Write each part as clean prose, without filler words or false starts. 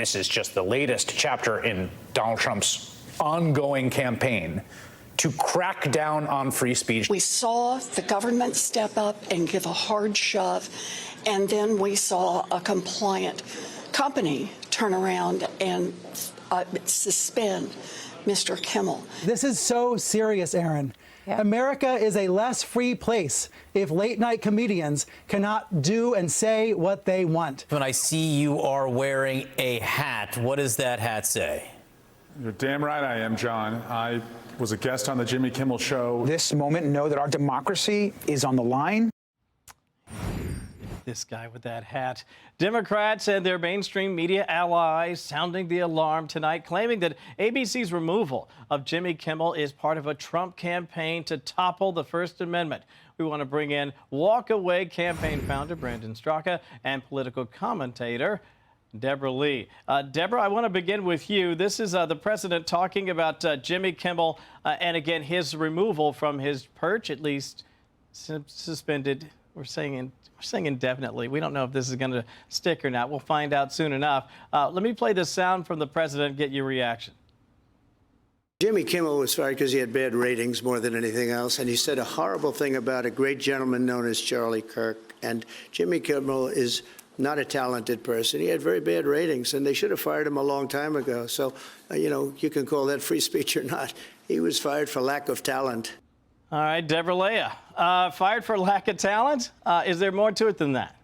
this is just the latest chapter in Donald Trump's ongoing campaign to crack down on free speech. We saw the government step up and give a hard shove, and then we saw a compliant company turn around and suspend Mr. Kimmel. This is so serious, Aaron. Yeah. America is a less free place if late-night comedians cannot do and say what they want. When I see you are wearing a hat, what does that hat say? You're damn right I am, John. I was a guest on the Jimmy Kimmel Show. This moment, know that our democracy is on the line. This guy with that hat. Democrats and their mainstream media allies sounding the alarm tonight, claiming that ABC's removal of Jimmy Kimmel is part of a Trump campaign to topple the First Amendment. We want to bring in Walk Away campaign founder Brandon Straka and political commentator Deborah Lee. Deborah, I want to begin with you. This is the president talking about Jimmy Kimmel and, again, his removal from his perch, at least suspended. We're saying indefinitely. We don't know if this is going to stick or not. We'll find out soon enough. Let me play the sound from the president and get your reaction. Jimmy Kimmel was fired because he had bad ratings more than anything else, and he said a horrible thing about a great gentleman known as Charlie Kirk. And Jimmy Kimmel is not a talented person. He had very bad ratings, and they should have fired him a long time ago. So, you can call that free speech or not. He was fired for lack of talent. All right, Deborah Leah, fired for lack of talent? Is there more to it than that?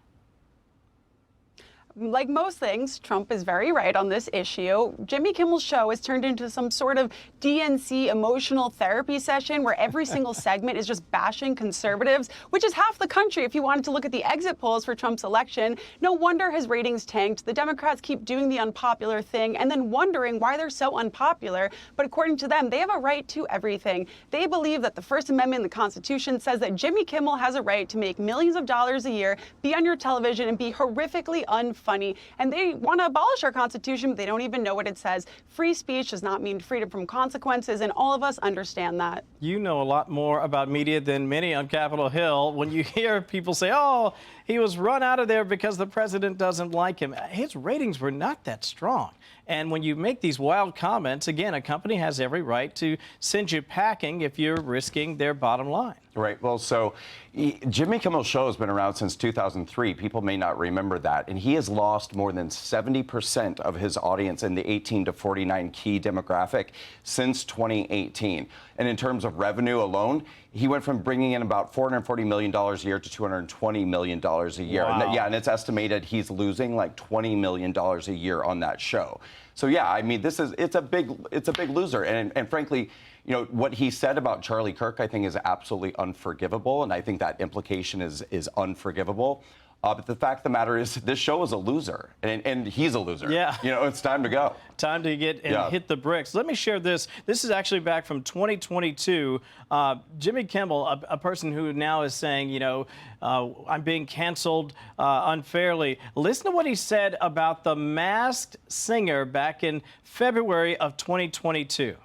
Like most things, Trump is very right on this issue. Jimmy Kimmel's show has turned into some sort of DNC emotional therapy session where every single segment is just bashing conservatives, which is half the country if you wanted to look at the exit polls for Trump's election. No wonder his ratings tanked. The Democrats keep doing the unpopular thing and then wondering why they're so unpopular. But according to them, they have a right to everything. They believe that the First Amendment in the Constitution says that Jimmy Kimmel has a right to make millions of dollars a year, be on your television, and be horrifically unfunny. And they want to abolish our Constitution, but they don't even know what it says. Free speech does not mean freedom from consequences, and all of us understand that. You know a lot more about media than many on Capitol Hill. When you hear people say, oh, he was run out of there because the president doesn't like him, his ratings were not that strong. And when you make these wild comments, again, a company has every right to send you packing if you're risking their bottom line. Right. Well, so Jimmy Kimmel's show has been around since 2003. People may not remember that. And he has lost more than 70% of his audience in the 18 to 49 key demographic since 2018. And in terms of revenue alone, he went from bringing in about $440 million a year to $220 million a year. Wow. And it's estimated he's losing like $20 million a year on that show. So, yeah, I mean, it's a big loser. And frankly, what he said about Charlie Kirk, I think, is absolutely unforgivable. And I think that implication is unforgivable. But the fact of the matter is this show is a loser, and he's a loser. Yeah. It's time to go. Time to get and hit the bricks. Let me share this. This is actually back from 2022. Jimmy Kimmel, a person who now is saying, I'm being canceled unfairly. Listen to what he said about The Masked Singer back in February of 2022.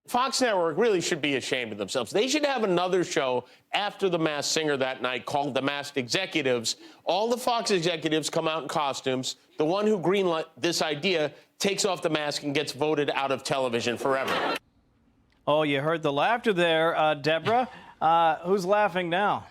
Fox Network really should be ashamed of themselves. They should have another show after The Masked Singer that night called The Masked Executives. All the Fox executives come out in costumes. The one who greenlit this idea takes off the mask and gets voted out of television forever. Oh, you heard the laughter there, Deborah. Who's laughing now?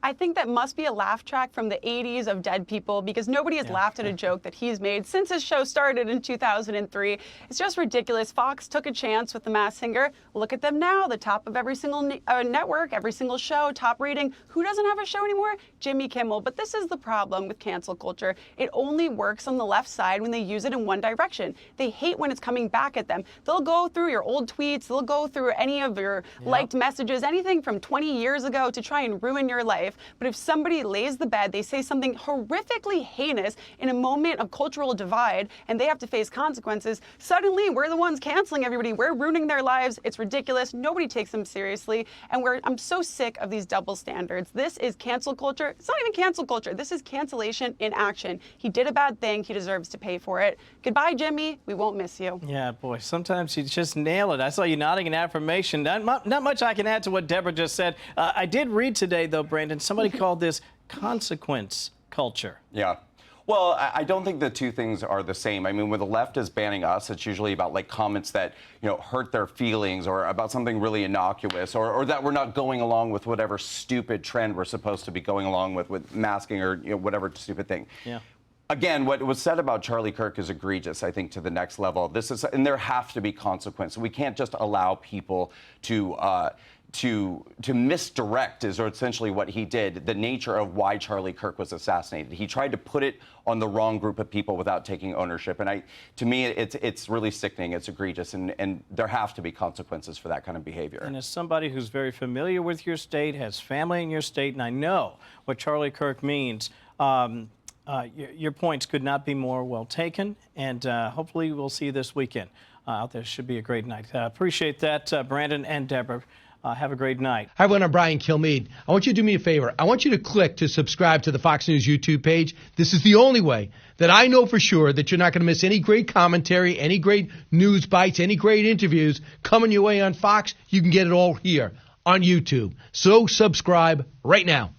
I think that must be a laugh track from the 80s of dead people, because nobody has laughed at a joke that he's made since his show started in 2003. It's just ridiculous. Fox took a chance with The Masked Singer. Look at them now, the top of every single network, every single show, top rating. Who doesn't have a show anymore? Jimmy Kimmel. But this is the problem with cancel culture. It only works on the left side when they use it in one direction. They hate when it's coming back at them. They'll go through your old tweets. They'll go through any of your liked messages, anything from 20 years ago, to try and ruin your life. But if somebody lays the bed, they say something horrifically heinous in a moment of cultural divide, and they have to face consequences, suddenly we're the ones canceling everybody. We're ruining their lives. It's ridiculous. Nobody takes them seriously. And I'm so sick of these double standards. This is cancel culture. It's not even cancel culture. This is cancellation in action. He did a bad thing. He deserves to pay for it. Goodbye, Jimmy. We won't miss you. Yeah, boy, sometimes you just nail it. I saw you nodding in affirmation. Not much I can add to what Deborah just said. I did read today, though, Brandon, somebody called this consequence culture. Yeah. Well, I don't think the two things are the same. I mean, when the left is banning us, it's usually about like comments that, hurt their feelings or about something really innocuous or that we're not going along with whatever stupid trend we're supposed to be going along with masking or whatever stupid thing. Yeah. Again, what was said about Charlie Kirk is egregious, I think, to the next level. And there have to be consequences. We can't just allow people to misdirect is essentially what he did, the nature of why Charlie Kirk was assassinated. He tried to put it on the wrong group of people without taking ownership. And to me, it's really sickening. It's egregious. And there have to be consequences for that kind of behavior. And as somebody who's very familiar with your state, has family in your state, and I know what Charlie Kirk means, your points could not be more well taken. And hopefully we'll see you this weekend out there. Should be a great night. Appreciate that, Brandon and Deborah. Have a great night. Hi, everyone. I'm Brian Kilmeade. I want you to do me a favor. I want you to click to subscribe to the Fox News YouTube page. This is the only way that I know for sure that you're not going to miss any great commentary, any great news bites, any great interviews coming your way on Fox. You can get it all here on YouTube. So subscribe right now.